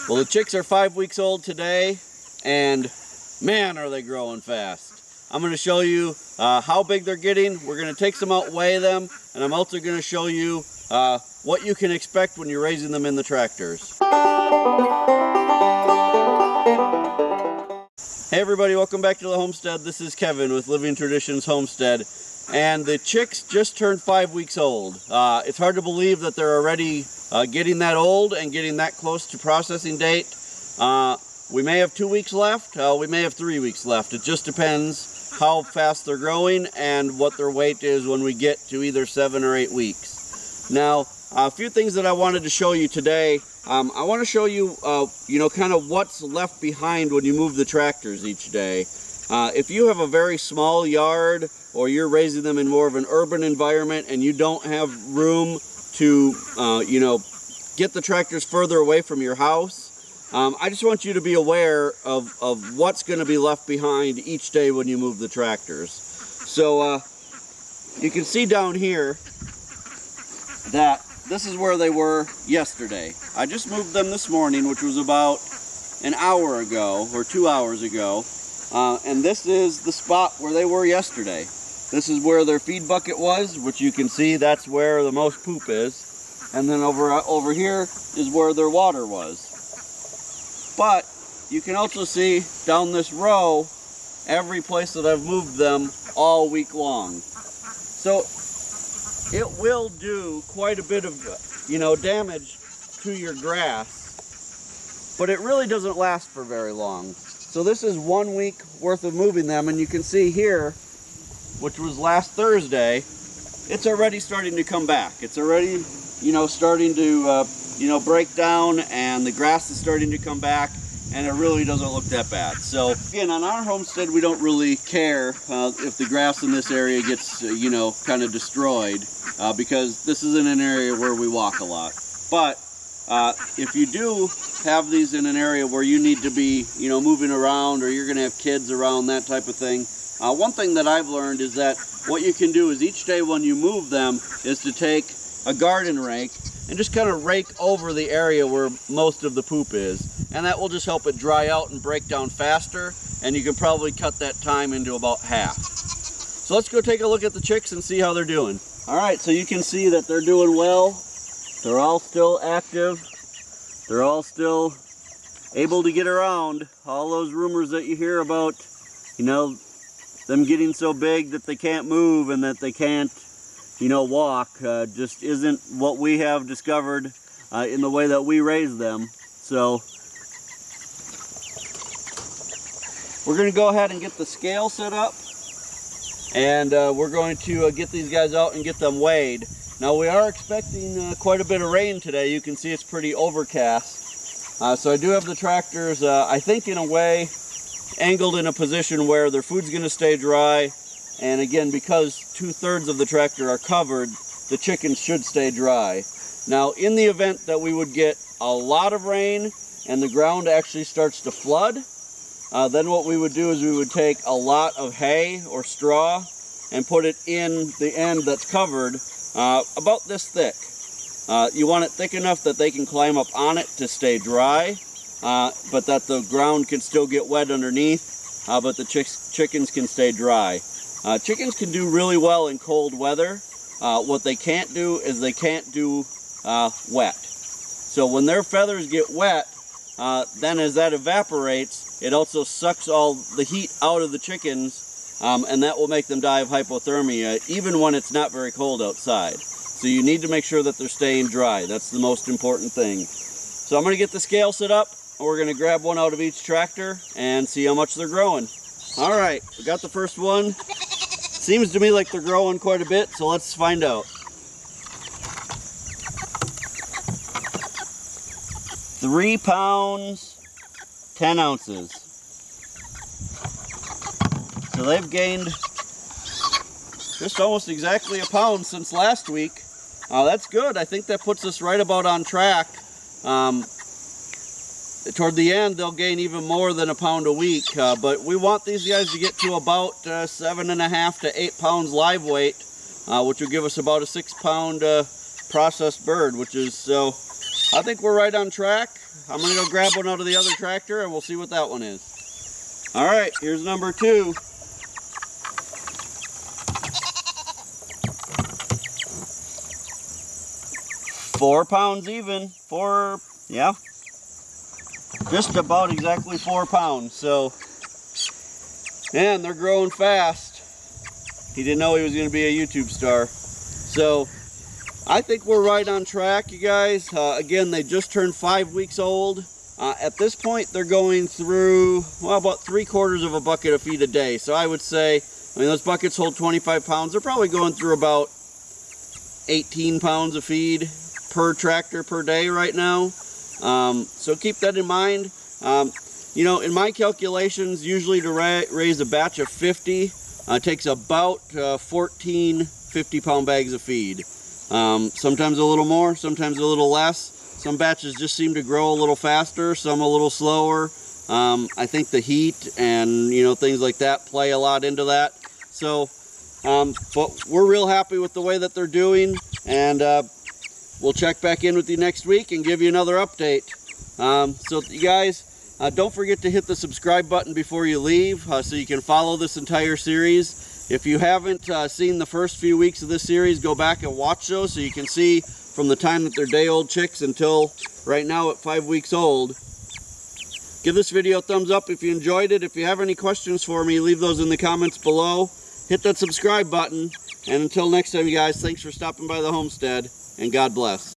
Well, the chicks are 5 weeks old today, and man, are they growing fast. I'm going to show you how big they're getting. We're going to take some out, weigh them, and I'm also going to show you what you can expect when you're raising them in the tractors. Hey everybody, welcome back to the homestead. This is Kevin with Living Traditions Homestead, and the chicks just turned 5 weeks old. It's hard to believe that they're already getting that old and getting that close to processing date. We may have 2 weeks left, we may have 3 weeks left. It just depends how fast they're growing and what their weight is when we get to either 7 or 8 weeks. Now, a few things that I wanted to show you today. I want to show you, kind of what's left behind when you move the tractors each day. If you have a very small yard or you're raising them in more of an urban environment and you don't have room to, get the tractors further away from your house, I just want you to be aware of what's going to be left behind each day when you move the tractors. So you can see down here that this is where they were yesterday. I just moved them this morning, which was about an hour ago or 2 hours ago. And this is the spot where they were yesterday. This is where their feed bucket was, which you can see that's where the most poop is. And then over here is where their water was. But you can also see down this row every place that I've moved them all week long. So it will do quite a bit of, damage to your grass, but it really doesn't last for very long. So this is 1 week worth of moving them, and you can see here, which was last Thursday, it's already starting to come back. It's already, starting to, break down, and the grass is starting to come back, and it really doesn't look that bad. So again, on our homestead, we don't really care if the grass in this area gets, kind of destroyed, because this isn't an area where we walk a lot. But if you do have these in an area where you need to be, moving around, or you're going to have kids around, that type of thing, one thing that I've learned is that what you can do is each day when you move them is to take a garden rake and just kind of rake over the area where most of the poop is, and that will just help it dry out and break down faster, and you can probably cut that time into about half. So let's go take a look at the chicks and see how they're doing. Alright, so you can see that they're doing well. They're all still active. They're all still able to get around. All those rumors that you hear about, them getting so big that they can't move and that they can't, walk, just isn't what we have discovered in the way that we raise them. So we're going to go ahead and get the scale set up, and we're going to get these guys out and get them weighed. Now we are expecting quite a bit of rain today. You can see it's pretty overcast. So I do have the tractors, I think in a way, angled in a position where their food's going to stay dry. And again, because 2/3 of the tractor are covered, the chickens should stay dry. Now in the event that we would get a lot of rain and the ground actually starts to flood, then what we would do is we would take a lot of hay or straw and put it in the end that's covered, about this thick. You want it thick enough that they can climb up on it to stay dry, but that the ground can still get wet underneath, but the chickens can stay dry. Chickens can do really well in cold weather. What they can't do is they can't do wet. So when their feathers get wet, then as that evaporates, it also sucks all the heat out of the chickens, and that will make them die of hypothermia even when it's not very cold outside. So you need to make sure that they're staying dry. That's the most important thing. So I'm going to get the scale set up, and we're going to grab one out of each tractor and see how much they're growing. Alright, we got the first one. Seems to me like they're growing quite a bit, so let's find out. 3 pounds, 10 ounces. So they've gained just almost exactly a pound since last week. That's good. I think that puts us right about on track. Toward the end, they'll gain even more than a pound a week, but we want these guys to get to about 7.5 to 8 pounds live weight, which will give us about a 6 pound processed bird, which is, so I think we're right on track. I'm going to go grab one out of the other tractor and we'll see what that one is. All right, here's number 2. £4 even. Yeah. Just about exactly 4 pounds. So, and they're growing fast. He didn't know he was going to be a YouTube star. So, I think we're right on track, you guys. Again, they just turned 5 weeks old. At this point, they're going through, well, about 3/4 of a bucket of feed a day. So I would say, I mean, those buckets hold 25 pounds. They're probably going through about 18 pounds of feed per tractor per day right now. So keep that in mind. You know, in my calculations, usually to raise a batch of 50, it takes about 14 50-pound bags of feed. Sometimes a little more, sometimes a little less. Some batches just seem to grow a little faster, some a little slower. I think the heat and, you know, things like that play a lot into that. So, but we're real happy with the way that they're doing, and we'll check back in with you next week and give you another update. So you guys, don't forget to hit the subscribe button before you leave so you can follow this entire series. If you haven't seen the first few weeks of this series, go back and watch those so you can see from the time that they're day-old chicks until right now at 5 weeks old. Give this video a thumbs up if you enjoyed it. If you have any questions for me, leave those in the comments below. Hit that subscribe button. And until next time, you guys, thanks for stopping by the homestead, and God bless.